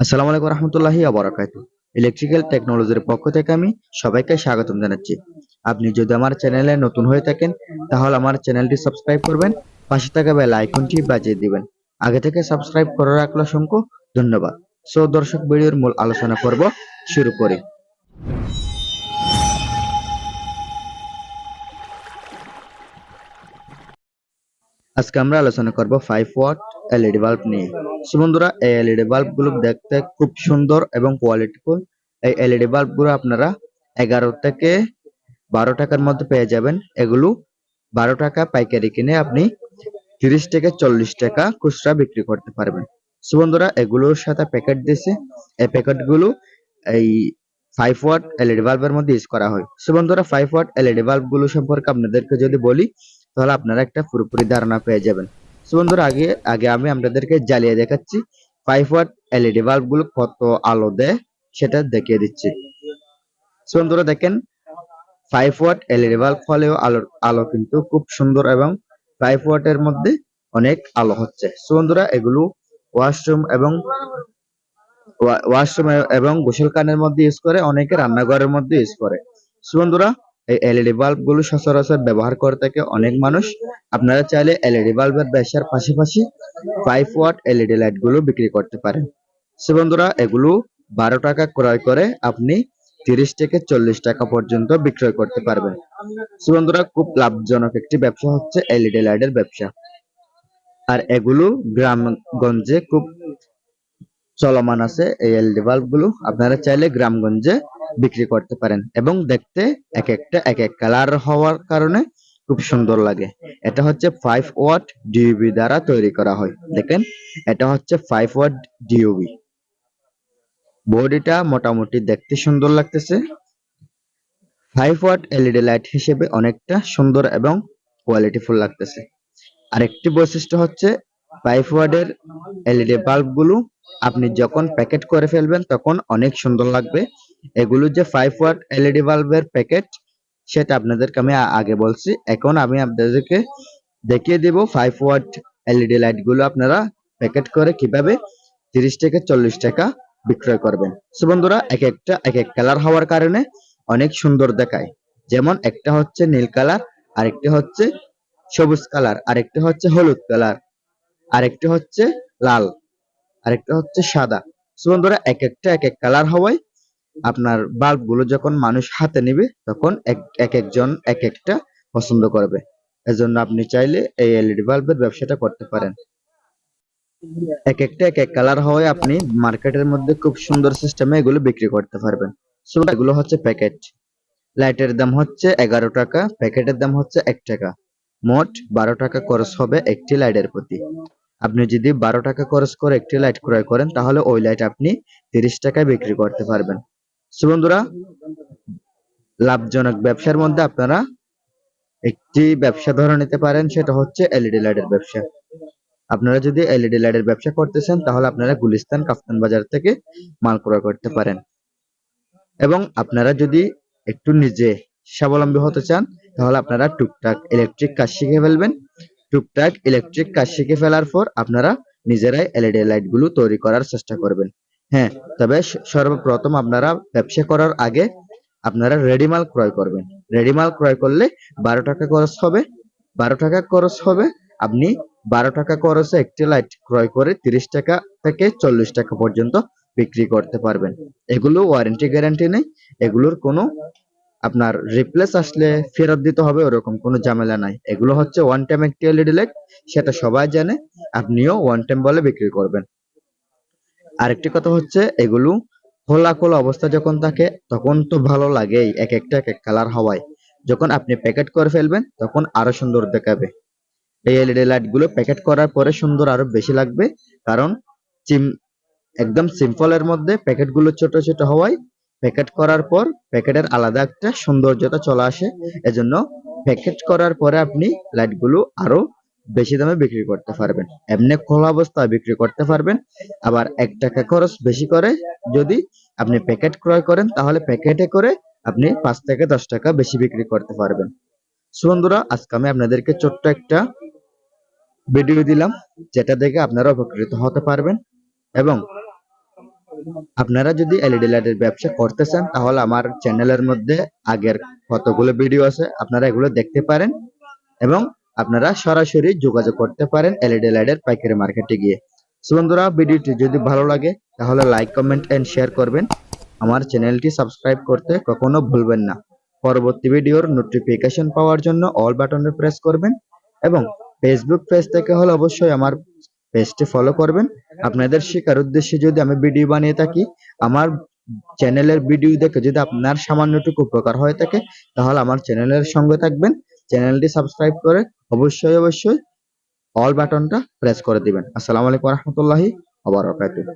আসসালামু আলাইকুম রহমতুল্লাহি ওয়া বারাকাতুহু। ইলেকট্রিক্যাল টেকনোলজির পক্ষ থেকে আমি সবাইকে স্বাগতম জানাচ্ছি। আপনি যদি আমার চ্যানেলে নতুন হয়ে থাকেন তাহলে আমার চ্যানেলটি সাবস্ক্রাইব করবেন, পাশে থাকা বেল আইকনটি বাজিয়ে দিবেন। আগে থেকে সাবস্ক্রাইব করে রাখলে অসংখ্য ধন্যবাদ। সো দর্শক, ভিডিওর মূল আলোচনা পর্ব শুরু করি। আজকে আমরা আলোচনা করব 5 ওয়াট এলইডি বাল্ব নিয়ে। সো বন্ধুরা, এই এলইডি বাল্ব গুলো দেখতে খুব সুন্দর এবং কোয়ালিটিফুল। এই এলইডি বাল্ব গুলো আপনারা 11 থেকে 12 টাকার মধ্যে পেয়ে যাবেন। এগুলো 12 টাকা পাইকারি কিনে আপনি 30 থেকে 40 টাকা খুচরা বিক্রি করতে পারবেন। সো বন্ধুরা, এগুলোর সাথে প্যাকেট দিয়েছে। এই প্যাকেট গুলো এই 5 ওয়াট এলইডি বাল্বের মধ্যে ইউজ করা হয়। সো বন্ধুরা, 5 ওয়াট এলইডি বাল্ব গুলো সম্পর্কে আপনাদেরকে যদি বলি তাহলে আপনারা একটা পুরোপুরি ধারণা পেয়ে যাবেন। সো বন্ধুরা, আগে আমি আপনাদেরকে জ্বালিয়ে দেখাচ্ছি 5 ওয়াট এলইডি বাল্ব গুলো কত আলো দেয় সেটা দেখিয়ে দিচ্ছি। সো বন্ধুরা দেখেন, 5 ওয়াট এলইডি বাল্ব হলেও আলো কিন্তু খুব সুন্দর এবং 5 ওয়াটের মধ্যে অনেক আলো হচ্ছে। সো বন্ধুরা, এগুলো ওয়াশরুম এবং গোসলখানার মধ্যে ইউজ করে, অনেকে রান্নাঘরের মধ্যে ইউজ করে। সো বন্ধুরা, এই এলইডি বাল্ব গুলো সচরাচর ব্যবহার করে থাকে অনেক মানুষ। আপনারা চাইলে এলইডি বাল্বের ব্যবসার পাশাপাশি 5 ওয়াট এলইডি লাইট গুলো বিক্রি করতে পারেন। সো বন্ধুরা, এগুলো 12 টাকা ক্রয় করে আপনি 30 থেকে 40 টাকা পর্যন্ত বিক্রয় করতে পারবেন। সো বন্ধুরা, খুব লাভজনক একটি ব্যবসা হচ্ছে এলইডি লাইটের ব্যবসা। আর এগুলো গ্রামগঞ্জে খুব চলমান আছে। এই এলইডি বাল্ব গুলো আপনারা চাইলে গ্রামগঞ্জে বিক্রি করতে পারেন এবং দেখতে এক একটা এক এক কালার হওয়ার কারণে খুব সুন্দর লাগে। এটা হচ্ছে 5 ওয়াট ডিওবি দ্বারা তৈরি করা হয়। দেখেন, এটা হচ্ছে 5 ওয়াট ডিওবি। বডিটা মোটামুটি দেখতে সুন্দর লাগতেছে। 5 ওয়াট এলইডি লাইট হিসেবে অনেকটা সুন্দর এবং কোয়ালিটিফুল লাগতেছে। আরেকটি বৈশিষ্ট্য হচ্ছে 5 ওয়াটের এলইডি বাল্ব গুলো আপনি যখন প্যাকেট করে ফেলবেন তখন অনেক সুন্দর লাগবে। এগুলো যে 5 ওয়াট এলইডি বাল্বের প্যাকেট সেটা আপনাদেরকে আমি আগে বলছি। এখন আমি আপনাদেরকে দেখিয়ে দেব 5 ওয়াট এলইডি লাইট গুলো আপনারা প্যাকেট করে কিভাবে 30 থেকে 40 টাকা বিক্রয় করবেন। সো বন্ধুরা, এক একটা এক এক কালার হওয়ার কারণে অনেক সুন্দর দেখায়। যেমন একটা হচ্ছে নীল কালার, আরেকটা হচ্ছে সবুজ কালার, আরেকটা হচ্ছে হলুদ কালার, আরেকটা হচ্ছে লাল, আরেকটা হচ্ছে সাদা। সো বন্ধুরা, এক একটা এক এক কালার হওয়ায় আপনার বাল্ব গুলো যখন মানুষ হাতে নেবে তখন এক একজন এক একটা পছন্দ করবে। এজন্য আপনি চাইলে এই এলইডি বাল্বের ব্যবসাটা করতে পারেন। এক একটা এক এক কালার হওয়ায় আপনি মার্কেটের মধ্যে খুব সুন্দর সিস্টেমে এগুলো বিক্রি করতে পারবেন। সো এগুলো হচ্ছে প্যাকেট। লাইটের দাম হচ্ছে 11 টাকা, প্যাকেটের দাম হচ্ছে 1 টাকা। মোট 12 টাকা খরচ হবে একটি লাইটের প্রতি। আপনি যদি 12 টাকা খরচ করে একটি লাইট ক্রয় করেন তাহলে ওই লাইট আপনি 30 টাকায় বিক্রি করতে পারবেন। সো বন্ধুরা, লাভজনক ব্যবসার মধ্যে আপনারা একটি ব্যবসা ধরে নিতে পারেন, সেটা হচ্ছে এলইডি লাইটের ব্যবসা। আপনারা যদি এলইডি লাইটের ব্যবসা করতে চান তাহলে আপনারা গুলিস্তান কাফতান বাজার থেকে মাল ক্রয় করতে পারেন। এবং আপনারা যদি একটু নিজে স্বাবলম্বী হতে চান তাহলে আপনারা টুকটাক ইলেকট্রিক কাজ শিখে ফেলবেন। টুকটাক ইলেকট্রিক কাজ শিখে ফেলার পর আপনারা নিজেরাই এলইডি লাইট গুলো তৈরি করার চেষ্টা করবেন। হ্যাঁ, তবে সর্বপ্রথম আপনারা ব্যবসা করার আগে আপনারা রেডি মাল ক্রয় করবেন। রেডি মাল ক্রয় করলে 12 টাকা খরচ হবে। 12 টাকা খরচ হবে, আপনি 12 টাকা খরচে একটি লাইট ক্রয় করে 30 টাকা থেকে 40 টাকা পর্যন্ত বিক্রি করতে পারবেন। এগুলো ওয়ারেন্টি গ্যারান্টি নেই, এগুলোর কোনো আপনার রিপ্লেস আসলে ফেরত দিতে হবে ওরকম কোনো ঝামেলা নাই। এগুলো হচ্ছে ওয়ান টাইম একটি এলইডি লাইট, সেটা সবাই জানে। আপনিও ওয়ান টাইম বলে বিক্রি করবেন। আরেকটি কথা হচ্ছে, এগুলো খোলা অবস্থা যখন থাকে তখন তো ভালো লাগেই, এক একটা এক এক কালার হওয়ায়। যখন আপনি প্যাকেট করে ফেলবেন তখন আরো সুন্দর দেখাবে। এই এলইডি লাইট গুলো প্যাকেট করার পরে সুন্দর আরো বেশি লাগবে, কারণ একদম সিম্পলের মধ্যে প্যাকেট গুলো ছোট ছোট হওয়ায় প্যাকেট করার পর প্যাকেটের আলাদা একটা সৌন্দর্যতা চলে আসে। এজন্য প্যাকেট করার পরে আপনি লাইট গুলো আরো বেশি দামে বিক্রি করতে পারবেন। এমনি খোলা অবস্থায় বিক্রি করতে পারবেন। আবার 1 টাকা খরচ বেশি করে যদি আপনি প্যাকেট ক্রয় করেন তাহলে প্যাকেটে করে আপনি 5 থেকে 10 টাকা বেশি বিক্রি করতে পারবেন। সো বন্ধুরা, আজকে আমি আপনাদেরকে ছোট্ট একটা ভিডিও দিলাম যেটা দেখে আপনারা উপকৃত হতে পারবেন এবং আপনারা যদি এলইডি লাইটের ব্যবসা করতে চান তাহলে আমার চ্যানেলের মধ্যে আগের কতগুলো ভিডিও আছে, আপনারা এগুলো দেখতে পারেন এবং আপনারা সরাসরি যোগাযোগ করতে পারেন এলইডি লাইটের পাইকারি মার্কেটে গিয়ে। সো বন্ধুরা, ভিডিওটি যদি ভালো লাগে তাহলে লাইক, কমেন্ট এন্ড শেয়ার করবেন। আমার চ্যানেলটি সাবস্ক্রাইব করতে কখনো ভুলবেন না। পরবর্তী ভিডিওর নোটিফিকেশন পাওয়ার জন্য অল বাটনে প্রেস করবেন এবং ফেসবুক পেজ থেকে হলে অবশ্যই আমার পেজটি ফলো করবেন। আপনাদের শেখার উদ্দেশ্যে যদি আমি ভিডিও বানিয়ে থাকি, আমার চ্যানেলের ভিডিও দেখে যদি আপনার সামান্যটুকু উপকার হয়ে থাকে তাহলে আমার চ্যানেলের সঙ্গে থাকবেন। চ্যানেলটি সাবস্ক্রাইব করে অবশ্যই অল বাটনটা প্রেস করে দিবেন। আসসালামু আলাইকুম ওয়া রাহমাতুল্লাহি ওয়া বারাকাতুহু।